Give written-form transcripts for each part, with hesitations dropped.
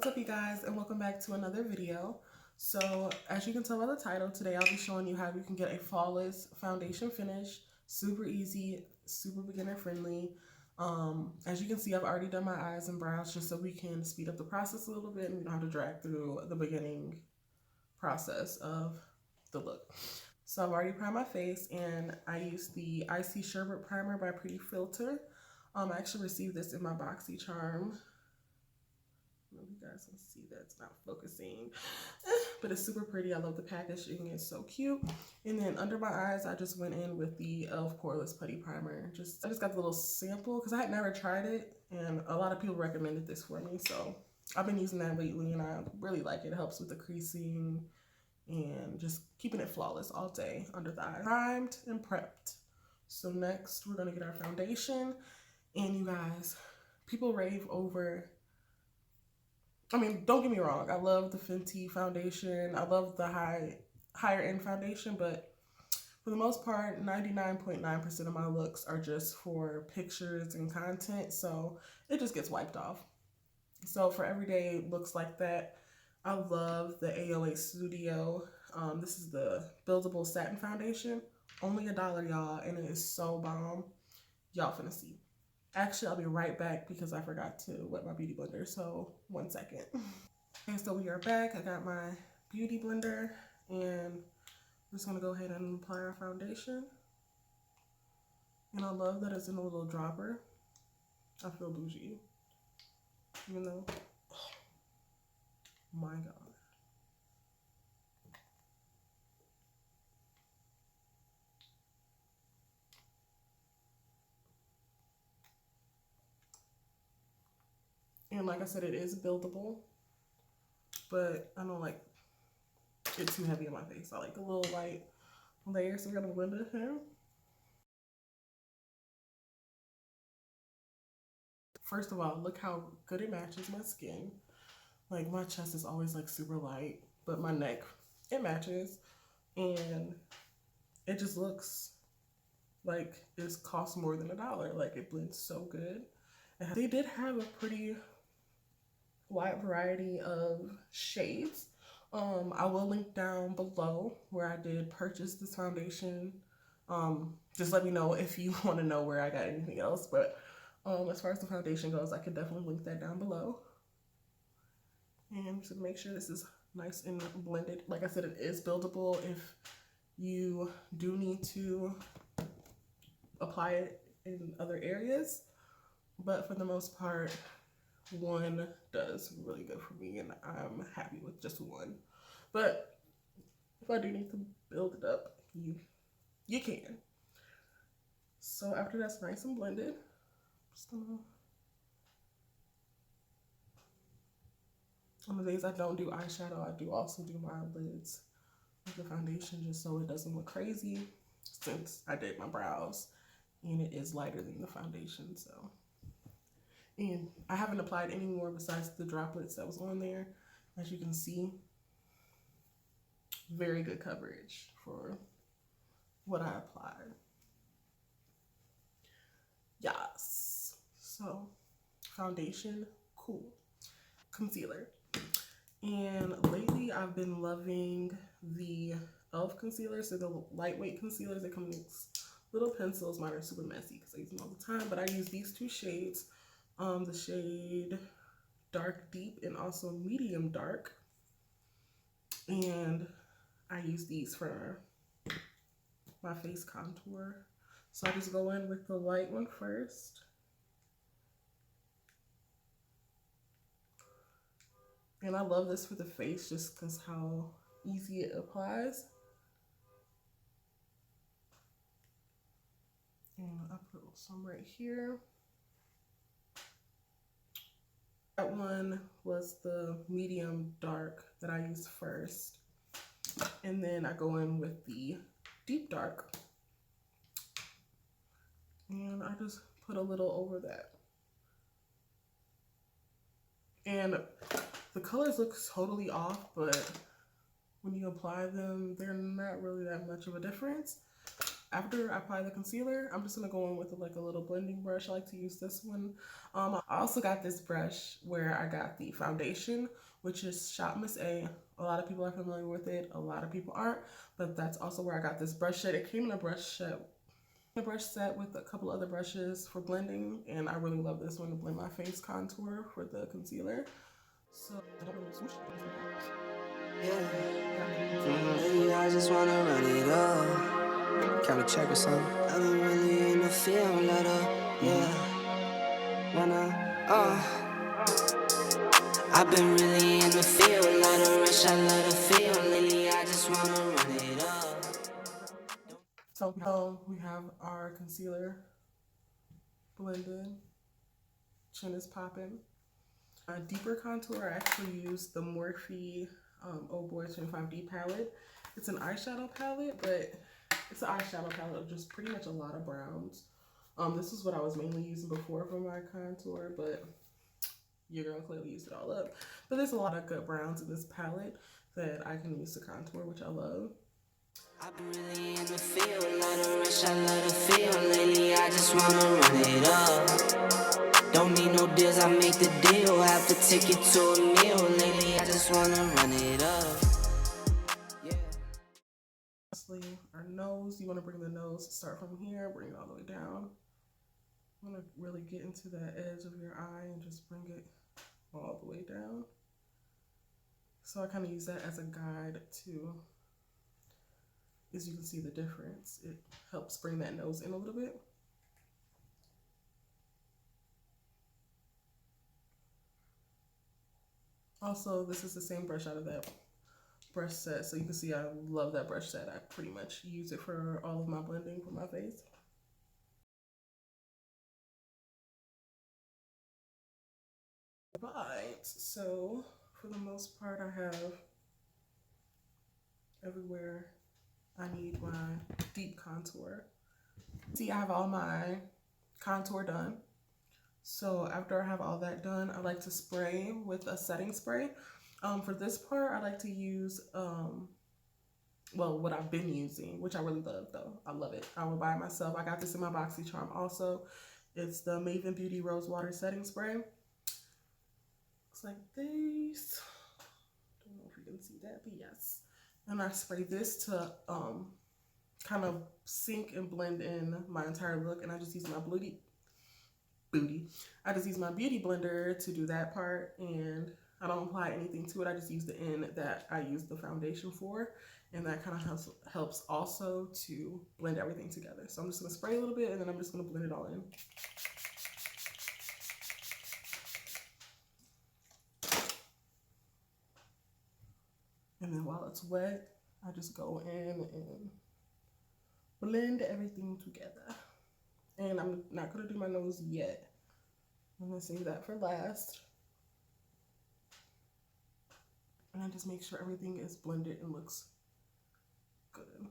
What's up, you guys, and welcome back to another video. So as you can tell by the title, today I'll be showing you how you can get a flawless foundation finish. Super easy, super beginner friendly. As you can see, I've already done my eyes and brows just so we can speed up the process a little bit and we don't have to drag through the beginning process of the look. So I've already primed my face and I used the Icy Sherbet Primer by Pretty Filter. I actually received this in my BoxyCharm. I don't know if you guys can see that, it's not focusing, but it's super pretty. I love the packaging, it's so cute. And then under my eyes, I just went in with the e.l.f. Poreless Putty Primer. I just got the little sample because I had never tried it, and a lot of people recommended this for me, so I've been using that lately, and I really like it. It helps with the creasing and just keeping it flawless all day under the eye. Primed and prepped. So next, we're gonna get our foundation, and you guys, people rave over. I mean, don't get me wrong, I love the Fenty foundation. I love the higher end foundation, but for the most part, 99.9% of my looks are just for pictures and content, so it just gets wiped off. So for everyday looks like that, I love the AOA Studio. This is the buildable satin foundation. Only $1, y'all, and it is so bomb. Y'all finna see. Actually, I'll be right back because I forgot to wet my beauty blender, so 1 second. Okay, so we are back. I got my beauty blender, and I'm just gonna go ahead and apply our foundation. And I love that it's in a little dropper. I feel bougie, even though, oh my God. And like I said, it is buildable, but I don't like it too heavy on my face. I like a little light layer, so we're gonna blend it here. First of all, look how good it matches my skin. Like my chest is always like super light, but my neck, it matches, and it just looks like it costs more than $1. Like it blends so good. And they did have a pretty wide variety of shades. I will link down below where I did purchase this foundation. Just let me know if you want to know where I got anything else. But as far as the foundation goes, I could definitely link that down below. And just make sure this is nice and blended. Like I said, it is buildable if you do need to apply it in other areas. But for the most part, one does really good for me, and I'm happy with just one. But if I do need to build it up, you can. So after that's nice and blended, I'm just gonna, on the days I don't do eyeshadow, I do also do my eyelids with the foundation just so it doesn't look crazy, since I did my brows and it is lighter than the foundation. So, and I haven't applied any more besides the droplets that was on there. As you can see, very good coverage for what I applied. Yes. So foundation, cool. Concealer. And lately I've been loving the e.l.f. concealers. So the lightweight concealers that come in little pencils. Mine are super messy because I use them all the time, but I use these two shades. The shade Dark Deep and also Medium Dark. And I use these for my face contour. So I just go in with the light one first. And I love this for the face just because how easy it applies. And I put some right here. That one was the medium dark that I used first. And then I go in with the deep dark. And I just put a little over that. And the colors look totally off, but when you apply them, they're not really that much of a difference. after I apply the concealer, I'm just gonna go in with like a little blending brush. I like to use this one. I also got this brush where I got the foundation, which is Shop Miss A. A lot of people are familiar with it, a lot of people aren't, but that's also where I got this brush set. It came in a brush set with a couple other brushes for blending, and I really love this one to blend my face contour for the concealer. So yeah, I just wanna run it up. Count a check or something. I've been really in the field, let up, yeah. I've been really in the field, let her rush, I let her feel. Lately, I just wanna run it up. So we have our concealer blended. Chin is popping. A deeper contour, I actually used the Morphe Oh Boy 25D palette. It's an eyeshadow palette, but it's an eyeshadow palette of just pretty much a lot of browns. This is what I was mainly using before for my contour, but your girl clearly used it all up. But there's a lot of good browns in this palette that I can use to contour, which I love. I've been really in the field, let her rush, I let her feel. Lately, I just wanna run it up. Don't need no deals, I make the deal. Have to take it to a meal. Lately, I just wanna run it up. Yeah. Lastly, our nose. You want to bring the nose, start from here, bring it all the way down. You want to really get into that edge of your eye and just bring it all the way down. So I kind of use that as a guide too. As you can see the difference, it helps bring that nose in a little bit. Also, this is the same brush out of that brush set, so you can see I love that brush set. I pretty much use it for all of my blending for my face. Right, so for the most part, I have everywhere I need my deep contour. See, I have all my contour done. So after I have all that done, I like to spray with a setting spray. For this part, I like to use, well, what I've been using, which I really love though. I love it. I will buy it myself. I got this in my BoxyCharm also. It's the Maven Beauty Rose Water Setting Spray. Looks like this. Don't know if you can see that, but yes. And I spray this to kind of sink and blend in my entire look, and I just use my I just use my beauty blender to do that part, and I don't apply anything to it. I just use the end that I use the foundation for, and that kind of helps also to blend everything together. So I'm just gonna spray a little bit, and then I'm just gonna blend it all in. And then while it's wet, I just go in and blend everything together. And I'm not gonna do my nose yet. I'm gonna save that for last. And I just make sure everything is blended and looks good.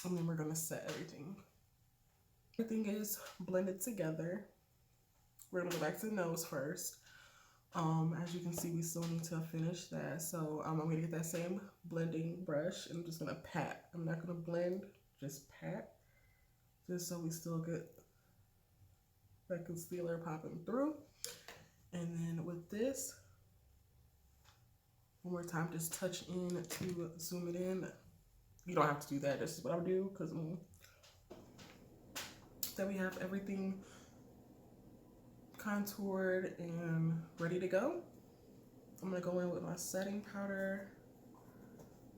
And then we're gonna set everything. Everything is blended together. We're gonna go back to the nose first. As you can see, we still need to finish that. So I'm gonna get that same blending brush and I'm just gonna pat. I'm not gonna blend, just pat. Just so we still get that concealer popping through. And then with this, one more time, just touch in to zoom it in. You don't have to do that, this is what I'll do, because then we have everything contoured and ready to go. I'm gonna go in with my setting powder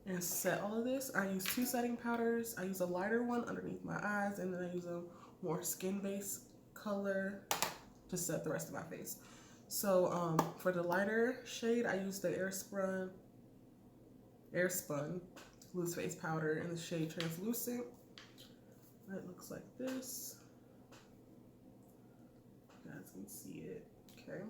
and set all of this. I use 2 setting powders. I use a lighter one underneath my eyes, and then I use a more skin-based color to set the rest of my face. So for the lighter shade, I use the Airspun loose face powder in the shade Translucent. It looks like this. You guys can see it. Okay.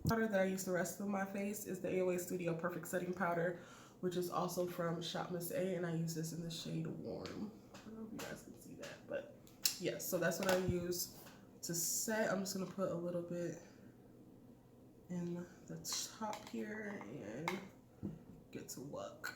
Powder that I use the rest of my face is the AOA Studio Perfect Setting Powder, which is also from Shop Miss A, and I use this in the shade Warm. I don't know if you guys can see that, but yes, so that's what I use to set. I'm just gonna put a little bit in the top here and get to work.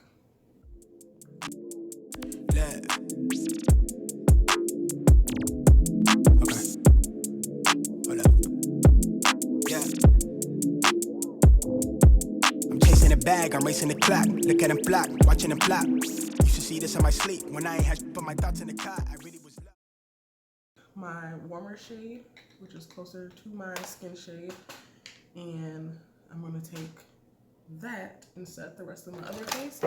bag, I'm racing the clock. Look at them flop, watching them flop. You should see this in my sleep. When I ain't had put my thoughts in the cot, I really was. My warmer shade, which is closer to my skin shade, and I'm gonna take that and set the rest of my other face.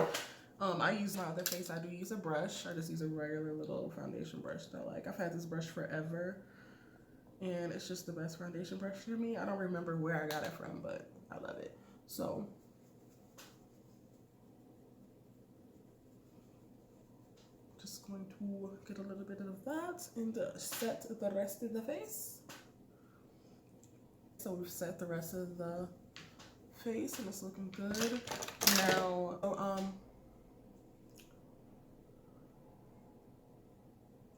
I use my other face, I do use a brush. I just use a regular little foundation brush that I've had this brush forever, and it's just the best foundation brush for me. I don't remember where I got it from, but I love it. So just going to get a little bit of that and set the rest of the face. So we've set the rest of the face and it's looking good. Now,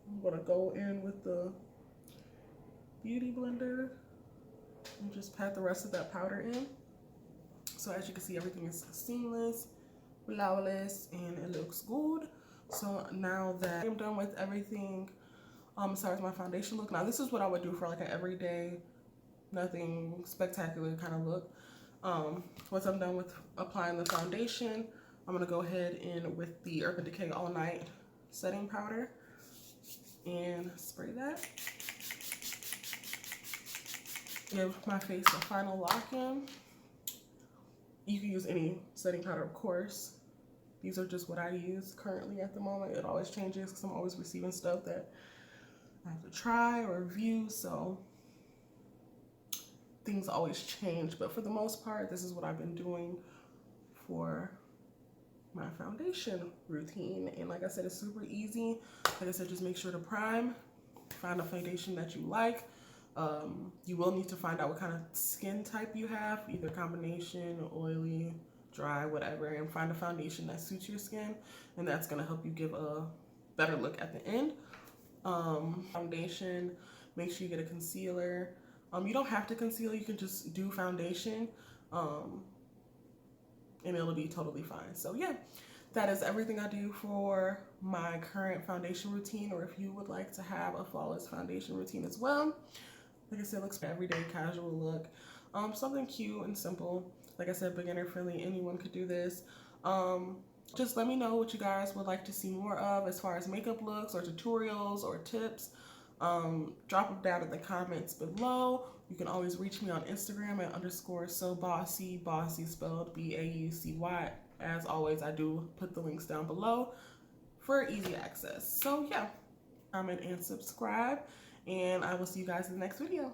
I'm gonna go in with the Beauty Blender and just pat the rest of that powder in. So as you can see, everything is seamless, flawless, and it looks good. So now that I'm done with everything, as far as my foundation look, now this is what I would do for like an everyday, nothing spectacular kind of look. Once I'm done with applying the foundation, I'm gonna go ahead and with the Urban Decay All Night setting powder and spray that. Give my face a final lock-in. You can use any setting powder, of course. These are just what I use currently at the moment. It always changes because I'm always receiving stuff that I have to try or review, so things always change. But for the most part, this is what I've been doing for my foundation routine. And like I said, it's super easy. Like I said, just make sure to prime, find a foundation that you like. You will need to find out what kind of skin type you have, either combination, oily, dry, whatever, and find a foundation that suits your skin, and that's gonna help you give a better look at the end. Foundation, make sure you get a concealer. You don't have to conceal, you can just do foundation, and it'll be totally fine. So yeah, that is everything I do for my current foundation routine, or if you would like to have a flawless foundation routine as well. Like I said, it looks for everyday casual look. Something cute and simple. Like I said, beginner friendly, anyone could do this. Just let me know what you guys would like to see more of as far as makeup looks or tutorials or tips. Drop them down in the comments below. You can always reach me on Instagram at _SoBaucy, Bossy spelled B-A-U-C-Y. As always, I do put the links down below for easy access. So yeah, comment and subscribe, and I will see you guys in the next video.